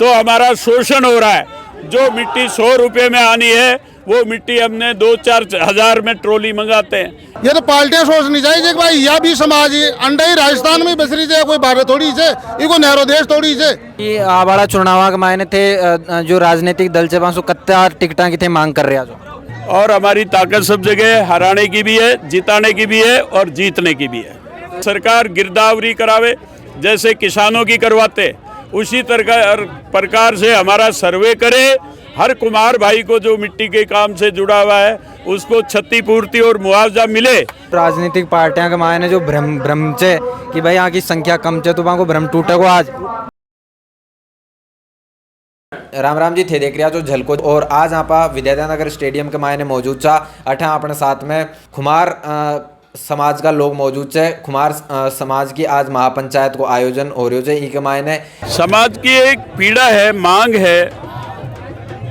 तो हमारा शोषण हो रहा है। जो मिट्टी 100 रुपये में आनी है वो मिट्टी हमने 2-4 हज़ार में ट्रॉली मंगाते हैं। ये तो पार्टियां सोचनी चाहिए कि भाई यह भी समाज अंडा ही राजस्थान में बस रही है, कोई भारत थोड़ी से इको नेहरू देश थोड़ी से। ये आवाड़ा चुनाव के मायने थे जो राजनीतिक दल से पासों कत्ता टिकटा की थे मांग कर रहे हैं जो, और हमारी ताकत सब जगह हराने की भी है, जिताने की भी है और जीतने की भी है। सरकार गिरदावरी करावे जैसे किसानों की करवाते, उसी प्रकार से हमारा सर्वे करे। हर कुम्हार भाई को जो मिट्टी के काम से जुड़ा हुआ है उसको क्षतिपूर्ति और मुआवजा मिले। राजनीतिक पार्टियां के मायने जो भ्रम से कि भाई यहाँ की संख्या कम है तो वहाँ को भ्रम टूटे को आज। राम राम जी थे देख रहा जो झलको, और आज यहाँ पर विद्यानगर स्टेडियम के मायने मौजूद था। अठा अपने साथ में खुमार समाज का लोग मौजूद है। खुमार समाज की आज महापंचायत को आयोजन हो रही है। के मायने समाज की एक पीड़ा है, मांग है,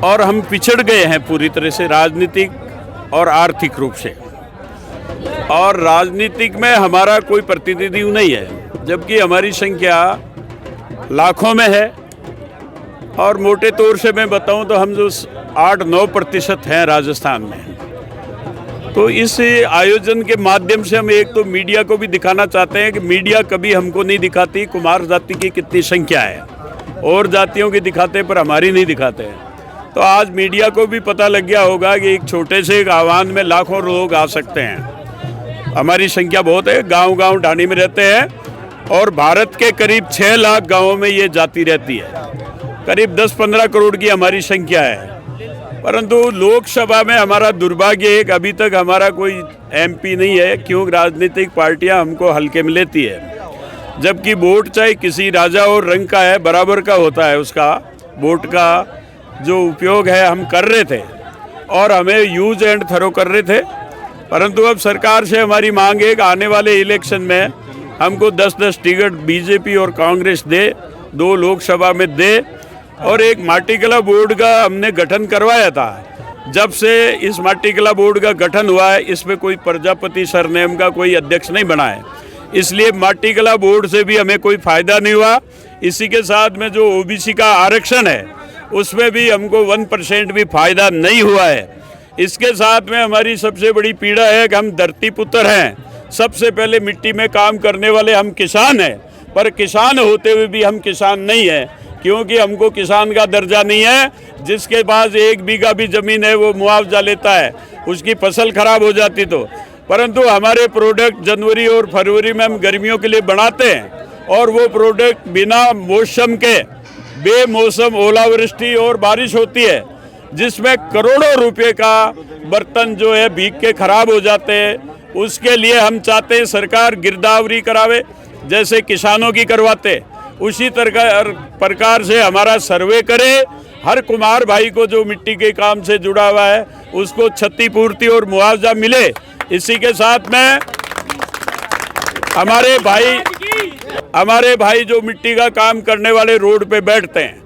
और हम पिछड़ गए हैं पूरी तरह से राजनीतिक और आर्थिक रूप से। और राजनीतिक में हमारा कोई प्रतिनिधि नहीं है, जबकि हमारी संख्या लाखों में है। और मोटे तौर से मैं बताऊं तो हम जो 8-9% हैं राजस्थान में। तो इस आयोजन के माध्यम से हम एक तो मीडिया को भी दिखाना चाहते हैं कि मीडिया कभी हमको नहीं दिखाती कुमार जाति की कितनी संख्या है, और जातियों की दिखाते पर हमारी नहीं दिखाते हैं। तो आज मीडिया को भी पता लग गया होगा कि एक छोटे से एक आह्वान में लाखों लोग आ सकते हैं। हमारी संख्या बहुत है, गांव-गांव ढाणी में रहते हैं, और भारत के करीब 6 लाख गांवों में ये जाति रहती है। करीब 10-15 करोड़ की हमारी संख्या है। परंतु लोकसभा में हमारा दुर्भाग्य है कि अभी तक हमारा कोई MP नहीं है, क्योंकि राजनीतिक पार्टियां हमको हल्के में लेती है। जबकि वोट चाहे किसी राजा और रंग का है, बराबर का होता है। उसका वोट का जो उपयोग है हम कर रहे थे, और हमें यूज एंड थरो कर रहे थे। परंतु अब सरकार से हमारी मांग है कि आने वाले इलेक्शन में हमको 10-10 टिकट बीजेपी और कांग्रेस दे, 2 लोकसभा में दे। और एक माटी कला बोर्ड का हमने गठन करवाया था। जब से इस माटी कला बोर्ड का गठन हुआ है, इसमें कोई प्रजापति सरनेम का कोई अध्यक्ष नहीं बना है, इसलिए माटी कला बोर्ड से भी हमें कोई फायदा नहीं हुआ। इसी के साथ में जो OBC का आरक्षण है उसमें भी हमको 1% भी फायदा नहीं हुआ है। इसके साथ में हमारी सबसे बड़ी पीड़ा है कि हम धरती पुत्र हैं। सबसे पहले मिट्टी में काम करने वाले हम किसान हैं, पर किसान होते हुए भी हम किसान नहीं हैं, क्योंकि हमको किसान का दर्जा नहीं है। जिसके पास 1 बीघा भी ज़मीन है वो मुआवजा लेता है, उसकी फसल खराब हो जाती तो। परंतु हमारे प्रोडक्ट जनवरी और फरवरी में हम गर्मियों के लिए बनाते हैं, और वो प्रोडक्ट बिना मौसम के बेमौसम ओलावृष्टि और बारिश होती है, जिसमें करोड़ों रुपए का बर्तन जो है भीग के खराब हो जाते हैं। उसके लिए हम चाहते हैं सरकार गिरदावरी करावे जैसे किसानों की करवाते, उसी प्रकार से हमारा सर्वे करे। हर कुम्हार भाई को जो मिट्टी के काम से जुड़ा हुआ है उसको क्षतिपूर्ति और मुआवजा मिले। इसी के साथ में हमारे भाई जो मिट्टी का काम करने वाले रोड पे बैठते हैं,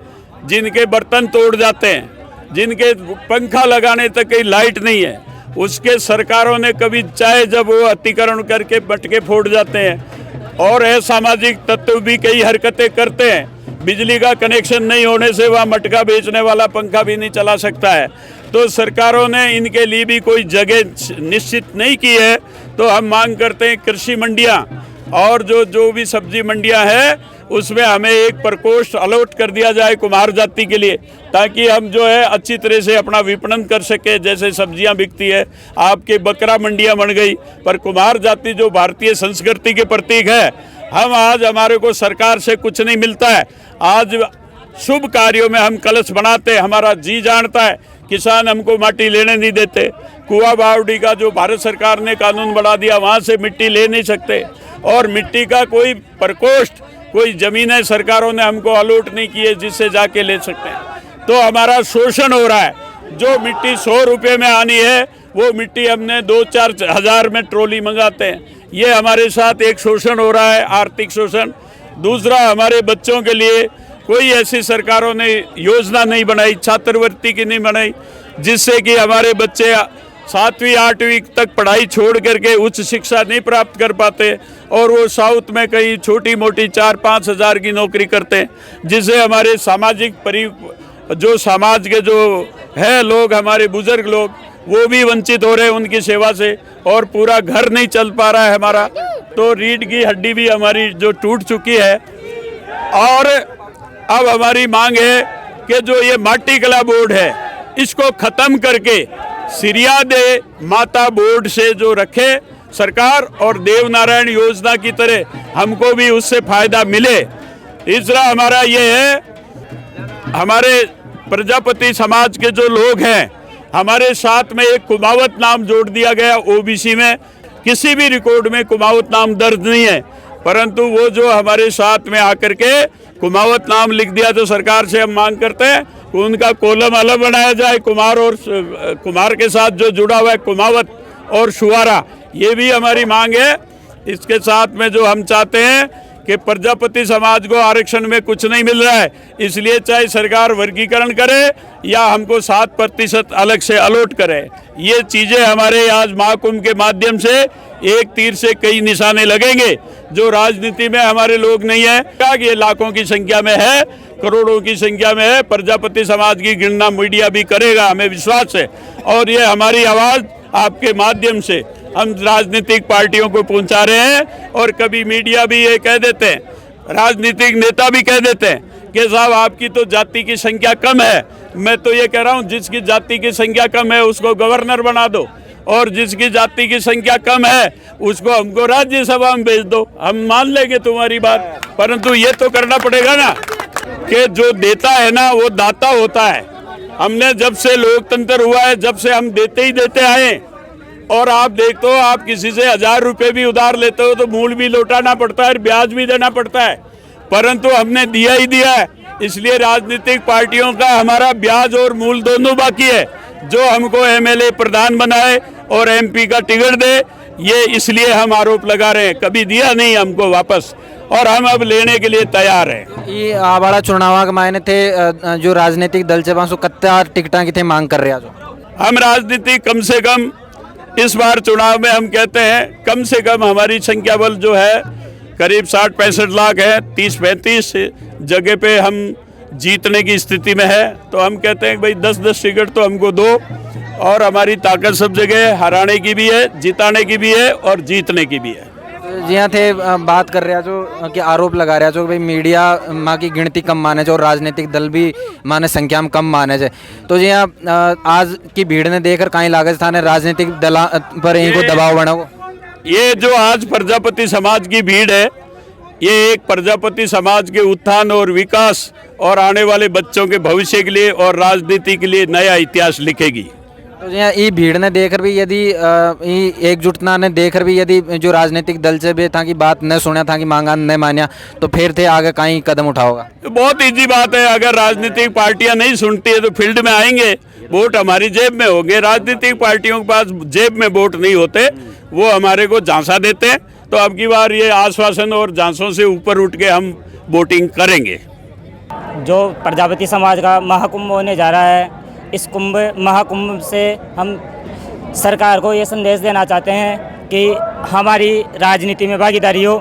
जिनके बर्तन तोड़ जाते हैं, जिनके पंखा लगाने तक की लाइट नहीं है, उसके सरकारों ने कभी चाहे जब वो अतिक्रमण करके मटके फोड़ जाते हैं, और असामाजिक तत्व भी कई हरकतें करते हैं। बिजली का कनेक्शन नहीं होने से वह मटका बेचने वाला पंखा भी नहीं चला सकता है। तो सरकारों ने इनके लिए भी कोई जगह निश्चित नहीं की है। तो हम मांग करते हैं कृषि मंडियां और जो भी सब्जी मंडियां हैं उसमें हमें एक प्रकोष्ठ अलॉट कर दिया जाए कुम्हार जाति के लिए, ताकि हम जो है अच्छी तरह से अपना विपणन कर सके। जैसे सब्जियां बिकती है, आपके बकरा मंडियां बन गई, पर कुम्हार जाति जो भारतीय संस्कृति के प्रतीक है, हम आज हमारे को सरकार से कुछ नहीं मिलता है। आज शुभ कार्यों में हम कलश बनाते हैं, हमारा जी जानता है किसान हमको माटी लेने नहीं देते। कुआ बावड़ी का जो भारत सरकार ने कानून बढ़ा दिया, वहाँ से मिट्टी ले नहीं सकते, और मिट्टी का कोई प्रकोष्ठ कोई ज़मीनें सरकारों ने हमको अलॉट नहीं की है जिससे जाके ले सकते हैं। तो हमारा शोषण हो रहा है। जो मिट्टी 100 रुपये में आनी है वो मिट्टी हमने 2-4 हज़ार में ट्रॉली मंगाते हैं। ये हमारे साथ एक शोषण हो रहा है, आर्थिक शोषण। दूसरा, हमारे बच्चों के लिए कोई ऐसी सरकारों ने योजना नहीं बनाई, छात्रवृत्ति की नहीं बनाई, जिससे कि हमारे बच्चे 7वीं 8वीं तक पढ़ाई छोड़ करके उच्च शिक्षा नहीं प्राप्त कर पाते और वो साउथ में कहीं छोटी मोटी 4-5 हज़ार की नौकरी करते हैं, जिससे हमारे जो समाज के जो है लोग, हमारे बुजुर्ग लोग, वो भी वंचित हो रहे हैं उनकी सेवा से, और पूरा घर नहीं चल पा रहा है हमारा। तो रीढ़ की हड्डी भी हमारी जो टूट चुकी है। और अब हमारी मांग है कि जो ये माटी कला बोर्ड है इसको ख़त्म करके सिरिया दे माता बोर्ड से जो रखे सरकार, और देवनारायण योजना की तरह हमको भी उससे फायदा मिले। तीसरा हमारा ये है, हमारे प्रजापति समाज के जो लोग हैं, हमारे साथ में एक कुमावत नाम जोड़ दिया गया ओबीसी में। किसी भी रिकॉर्ड में कुमावत नाम दर्ज नहीं है, परंतु वो जो हमारे साथ में आकर के कुमावत नाम लिख दिया, तो सरकार से हम मांग करते हैं कि उनका कॉलम अलग बनाया जाए। कुमार के साथ जो जुड़ा हुआ है कुमावत और शुआरा, ये भी हमारी मांग है। इसके साथ में जो हम चाहते हैं कि प्रजापति समाज को आरक्षण में कुछ नहीं मिल रहा है, इसलिए चाहे सरकार वर्गीकरण करे या हमको 7% अलग से अलॉट करे। ये चीज़ें हमारे आज महाकुंभ के माध्यम से एक तीर से कई निशाने लगेंगे। जो राजनीति में हमारे लोग नहीं है, क्या ये लाखों की संख्या में है, करोड़ों की संख्या में है। प्रजापति समाज की गिणना मीडिया भी करेगा, हमें विश्वास है। और ये हमारी आवाज़ आपके माध्यम से हम राजनीतिक पार्टियों को पहुंचा रहे हैं। और कभी मीडिया भी ये कह देते हैं, राजनीतिक नेता भी कह देते हैं कि साहब आपकी तो जाति की संख्या कम है। मैं तो ये कह रहा हूँ, जिसकी जाति की संख्या कम है उसको गवर्नर बना दो, और जिसकी जाति की संख्या कम है उसको हमको राज्यसभा में भेज दो, हम मान लेंगे तुम्हारी बात। परंतु ये तो करना पड़ेगा ना कि जो देता है ना वो दाता होता है। हमने जब से लोकतंत्र हुआ है, जब से हम देते ही देते आए। और आप देखते हो, आप किसी से 1000 रुपये भी उधार लेते हो तो मूल भी लौटाना पड़ता है, ब्याज भी देना पड़ता है, परंतु हमने दिया ही दिया है। इसलिए राजनीतिक पार्टियों का हमारा ब्याज और मूल दोनों बाकी है। जो हमको एमएलए प्रधान बनाए और एमपी का टिकट दे, ये इसलिए हम आरोप लगा रहे हैं, कभी दिया नहीं हमको वापस, और हम अब लेने के लिए तैयार हैं। ये आ बड़ा चुनाव के मायने थे जो राजनीतिक दल से पासों कत्ता टिकटा की थे मांग कर रहे हैं। जो हम राजनीतिक कम से कम इस बार चुनाव में हम कहते हैं, कम से कम हमारी संख्या बल जो है करीब 60-65 लाख है। 30-35 जगह पे हम जीतने की स्थिति में है। तो हम कहते हैं भाई 10-10 टिकट तो हमको दो, और हमारी ताकत सब जगह हराने की भी है, जिताने की भी है और जीतने की भी है। जी हाँ थे बात कर रहा जो कि आरोप लगा रहा जो भाई मीडिया माँ की गिनती कम माने जो और राजनीतिक दल भी माने संख्या में कम माने जाए। तो जी हाँ आज की भीड़ ने देखकर कहीं लागत थाने राजनीतिक दल पर इनको दबाव बना हो। ये जो आज प्रजापति समाज की भीड़ है, ये एक प्रजापति समाज के उत्थान और विकास और आने वाले बच्चों के भविष्य के लिए और राजनीति के लिए नया इतिहास लिखेगी। तो जी हाँ ये भीड़ ने देखकर भी यदि एकजुटता ने देखकर भी यदि जो राजनीतिक दल से भी था कि बात न सुना था कि मांगा न मान्या, तो फिर थे आगे कहीं कदम उठाओगा। तो बहुत इजी बात है, अगर राजनीतिक पार्टियां नहीं सुनती है तो फील्ड में आएंगे, वोट हमारी जेब में होंगे। राजनीतिक पार्टियों के पास जेब में वोट नहीं होते, वो हमारे को झांसा देते हैं। तो अब की बार ये आश्वासन और झांसों से ऊपर उठ के हम वोटिंग करेंगे। जो प्रजापति समाज का महाकुंभ होने जा रहा है, इस महाकुंभ से हम सरकार को ये संदेश देना चाहते हैं कि हमारी राजनीति में भागीदारी हो।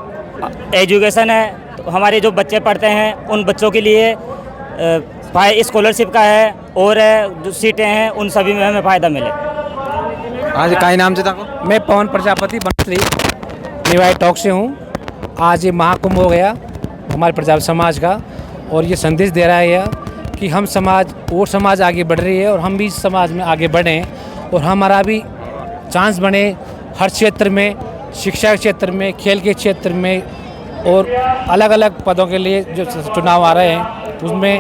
एजुकेशन है तो हमारे जो बच्चे पढ़ते हैं उन बच्चों के लिए स्कॉलरशिप का है, और जो सीटें हैं उन सभी में हमें फ़ायदा मिले। आज का नाम से था मैं पवन प्रजापति बनसली निवाई टॉक से हूँ। आज ये महाकुंभ हो गया हमारे प्रजापति समाज का, और ये संदेश दे रहा है कि हम समाज और समाज आगे बढ़ रही है और हम भी इस समाज में आगे बढ़ें और हमारा भी चांस बने हर क्षेत्र में, शिक्षा के क्षेत्र में, खेल के क्षेत्र में, और अलग अलग पदों के लिए जो चुनाव आ रहे हैं उसमें,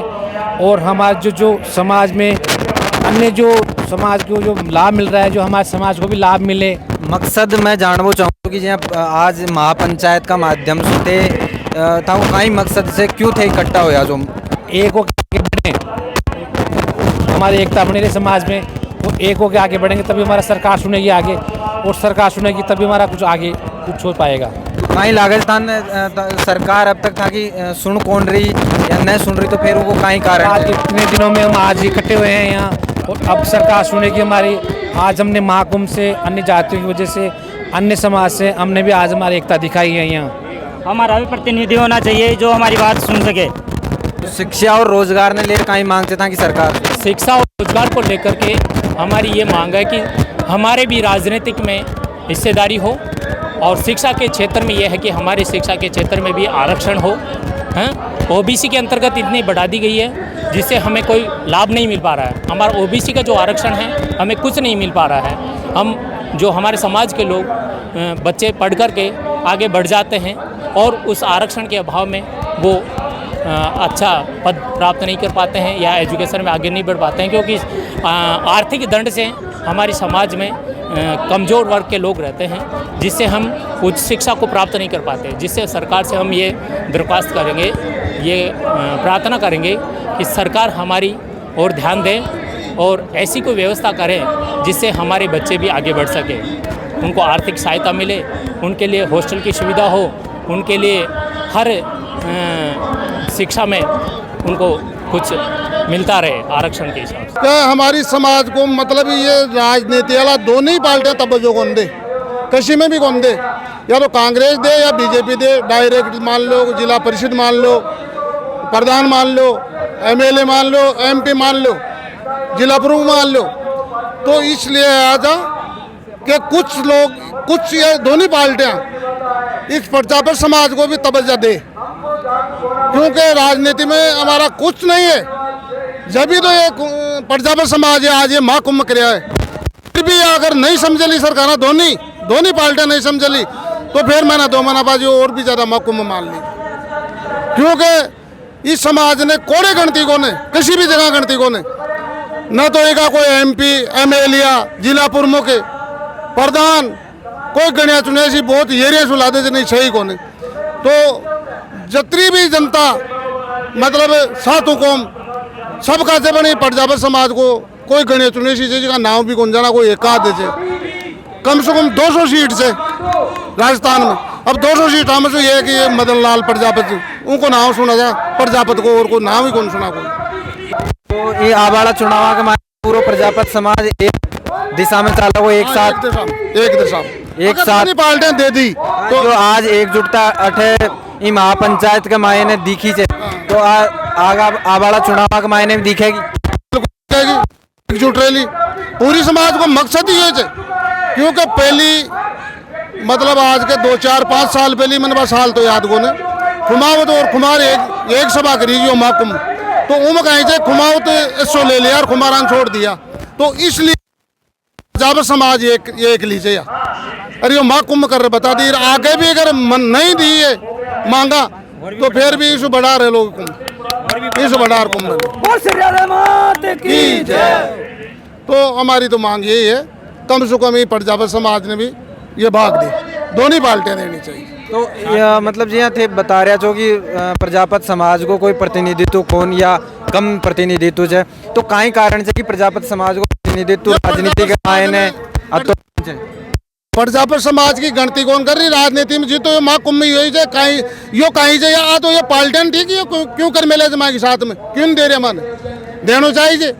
और हमारे जो समाज में अन्य जो समाज को जो लाभ मिल रहा है, जो हमारे समाज को भी लाभ मिले। मकसद मैं जानना चाहूँ कि जहाँ आज महापंचायत का माध्यम से था वो कहीं मकसद से क्यों थे इकट्ठा हो, जो एक हो के बढ़े, हमारी एकता बनी रहे समाज में, वो एक हो के आगे बढ़ेंगे तभी हमारा सरकार सुनेगी आगे, और सरकार सुनेगी तभी हमारा कुछ आगे कुछ हो पाएगा। कहीं लागस्थान सरकार अब तक था कि सुन कौन रही या नहीं सुन रही, तो फिर वो कहीं कारण आज इतने दिनों में हम आज इकट्ठे हुए हैं यहाँ, और अब सरकार सुनेगी हमारी। आज हमने महाकुंभ से अन्य जातियों की वजह से, अन्य समाज से हमने भी आज हमारी एकता दिखाई है। यहाँ हमारा भी प्रतिनिधि होना चाहिए जो हमारी बात सुन सके। शिक्षा और रोजगार ने लेकर कहीं मांगते था कि सरकार शिक्षा और रोजगार को लेकर के हमारी ये मांग है कि हमारे भी राजनीतिक में हिस्सेदारी हो, और शिक्षा के क्षेत्र में यह है कि हमारे शिक्षा के क्षेत्र में भी आरक्षण हो। हैं ओबीसी के अंतर्गत इतनी बढ़ा दी गई है जिससे हमें कोई लाभ नहीं मिल पा रहा है। हमारा ओबीसी का जो आरक्षण है हमें कुछ नहीं मिल पा रहा है। हम जो हमारे समाज के लोग बच्चे पढ़ कर के आगे बढ़ जाते हैं और उस आरक्षण के अभाव में वो अच्छा पद प्राप्त नहीं कर पाते हैं या एजुकेशन में आगे नहीं बढ़ पाते हैं, क्योंकि आर्थिक दंड से हमारे समाज में कमज़ोर वर्ग के लोग रहते हैं, जिससे हम उच्च शिक्षा को प्राप्त नहीं कर पाते। जिससे सरकार से हम ये दरख्वास्त करेंगे, ये प्रार्थना करेंगे कि सरकार हमारी ओर ध्यान दे और ऐसी कोई व्यवस्था करें जिससे हमारे बच्चे भी आगे बढ़ सके, उनको आर्थिक सहायता मिले, उनके लिए हॉस्टल की सुविधा हो, उनके लिए हर शिक्षा में उनको कुछ मिलता रहे आरक्षण के हिसाब से। क्या हमारी समाज को मतलब ये राजनीति वाला दोनों ही पार्टियां तवज्जो कौन दे, किसी में भी कौन दे, या तो कांग्रेस दे या बीजेपी दे। डायरेक्ट मान लो, जिला परिषद मान लो, प्रधान मान लो, एमएलए मान लो, एमपी मान लो, जिला प्रमुख मान लो। तो इसलिए आजा कि कुछ लोग, कुछ ये दोनों पार्टियां इस प्रजापत समाज को भी तवज्जो दे, क्योंकि राजनीति में हमारा कुछ नहीं है। जब भी तो ये प्रजापत समाज है आज ये महाकुंभ कराया है, फिर भी अगर नहीं समझली सरकार, दोनों पार्टियां नहीं समझली, तो फिर मैंने 2 महीना बाद और भी ज़्यादा महाकुंभ मान ली। क्योंकि इस समाज ने कोड़े गणती को ने, किसी भी जगह गणती को ने, न तो एक कोई एमपी एमएलए जिला प्रमुख प्रधान कोई गणिया चुने ऐसी बहुत एरिया सुला दे नहीं सही को नहीं। तो जितनी भी जनता मतलब सात हुकुम सबका से बनी प्रजापत समाज को कोई गणिया चुने सी चीज का नाम भी कौन जाना, कोई एक आध से कम 200 सीट से राजस्थान में। अब 200 सीट हम से ये कि ये मदन लाल प्रजापति, उनको नाम सुना जा प्रजापत को, और को नाम ही कौन सुना कोई। तो ये आवाड़ा चुनाव के माध्यम पूरा प्रजापत समाज एक दिशा में चला हो, एक साथ एक साथ पार्टियां दे दी। तो जो आज एकजुटता अठे ई महापंचायत के मायने दिखी है, तो आगा आवाड़ा चुनाव के मायने में दिखेगी एकजुट रही पूरी समाज को। मकसद ही ये है, क्योंकि पहली मतलब आज के 2, 4, 5 साल पहले मैंने बस साल तो याद को ने खुमावत और खुमार एक सभा करी जो महाकुंभ, तो उम कहीं से खुमावत इसो ले लिया और खुमारान छोड़ दिया। तो इसलिए प्रजापत समाज एक लीजिए, अरे यो महाकुंभ कर बता दी। आगे भी अगर मन नहीं दी है मांगा तो फिर भी इस बढ़ा रहे लोग कुंभ, इस बढ़ा कुंभ। तो हमारी तो मांग यही है, कम से कम ये प्रजापत समाज ने भी ये भाग दी, दोनों पार्टियां देनी चाहिए। तो यह मतलब जी थे बता रहा छो कि प्रजापत समाज को कोई प्रतिनिधित्व कौन या कम प्रतिनिधित्व है, तो कई कारण से कि प्रजापत समाज को प्रतिनिधित्व राजनीति के मायने प्रजापत समाज की गणती कौन कर रही राजनीति में। जी तो ये महाकुंभ में यही कहीं यो कहीं से या तो ये पार्टियां ठीक है, क्यों कर मेले जमा के साथ में क्यों दे रहे माने देना चाहिए।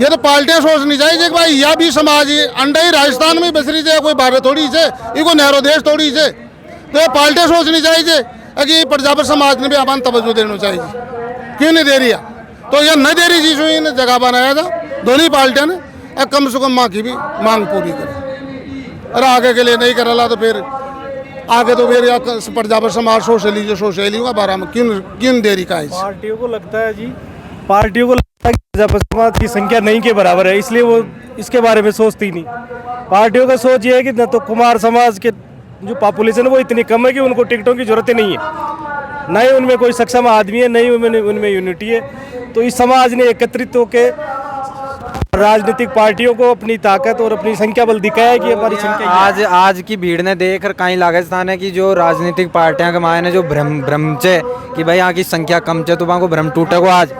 ये तो पार्टियां सोचनी चाहिए कि भाई यह भी समाज अंडा ही राजस्थान में बस रही है, कोई भारत थोड़ी से, इको नेहरू देश थोड़ी से। तो ये पार्टियां सोचनी चाहिए कि प्रजापत समाज ने भी अपन तवज्जो देना चाहिए, क्यों नहीं दे रही है। तो यह नहीं दे रही चीज़ ने जगह बनाया था दोनों पार्टियां ने, कम से कम माँ की भी मांग पूरी करे। अरे आगे के लिए नहीं कर रहा तो फिर आगे तो फिर या प्रजापत समाज सोशली का बारे में क्यों देरी का है। पार्टियों को लगता है जी, पार्टियों को लगता है कि प्रजापत समाज की संख्या नहीं के बराबर है, इसलिए वो इसके बारे में सोचती नहीं। पार्टियों का सोच ये है कि न तो कुमार समाज के जो पॉपुलेशन है वो इतनी कम है कि उनको टिकटों की जरूरत नहीं है, न ही उनमें कोई सक्षम आदमी है, न ही उनमें यूनिटी है। तो इस समाज ने एकत्रित होकर राजनीतिक पार्टियों को अपनी ताकत और अपनी संख्या बल दिखाया है कि हमारी संख्या। आज की भीड़ ने देखकर कहीं लागस्थान है कि जो राजनीतिक पार्टियां के मायने जो भ्रम चे कि भाई यहाँ की संख्या कम चे, तो वहाँ को भ्रम टूटेगा। आज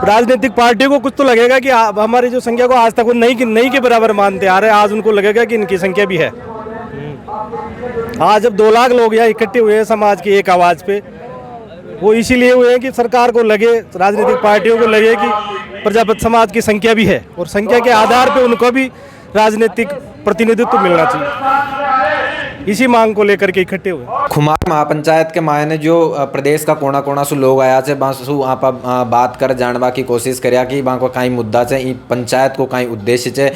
राजनीतिक पार्टियों को कुछ तो लगेगा कि हमारी जो संख्या को आज तक वो नहीं के बराबर मानते आ रहे, आज उनको लगेगा कि इनकी संख्या भी है। आज जब 2 लाख लोग यहाँ इकट्ठे हुए हैं समाज की एक आवाज़ पे, वो इसीलिए हुए हैं कि सरकार को लगे, राजनीतिक पार्टियों को लगे कि प्रजापति समाज की संख्या भी है और संख्या के आधार पे उनको भी राजनीतिक प्रतिनिधित्व मिलना चाहिए। इसी मांग को लेकर के इकट्ठे हुए। खुमार महापंचायत के मायने जो प्रदेश का कोना कोना से लोग आया छे बासु आप बात कर जानवा की कोशिश कर्या कि वहाँ को कई मुद्दा छे, ई पंचायत को कई उद्देश्य छे